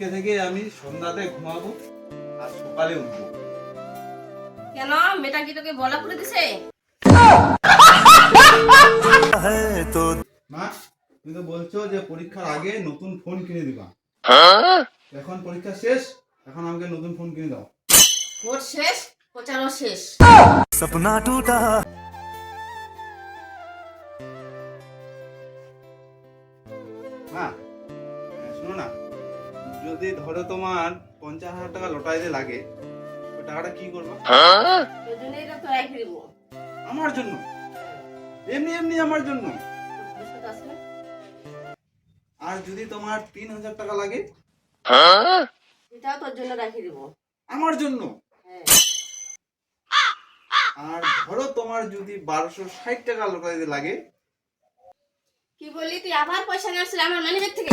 আজকে থেকে আমি সন্ধ্যাতে ঘুমাবো আর সকালে উঠবো। কেন মেয়েটা কি তোকে বলা করে দিছে? মা, তুমি তো বলছো যে পরীক্ষার আগে নতুন ফোন কিনে দিবা। এখন পরীক্ষা শেষ, এখন আমাকে নতুন ফোন কিনে দাও। ভোট শেষ, প্রচারও শেষ। सपना टूटा। মা, শোনো না, যদি ধরো তোমার 50,000 টাকা লটারিতে লাগে, ওই টাকাটা কি করবা? ওই জন্যই তো তোর রেখে দিব। আমার জন্য? এমনি এমনি আমার জন্য? বুঝতে পারছিস না? আর যদি তোমার 3,000 টাকা লাগে? এটাও তোর জন্য রেখে দিব। আমার জন্য? হ্যাঁ। আর ধরো তোমার যদি 1260 টাকা লটারিতে লাগে? কি বললি তুই? আবার পয়সা নিয়ে আসছিস আমার মানিব্যাগ থেকে?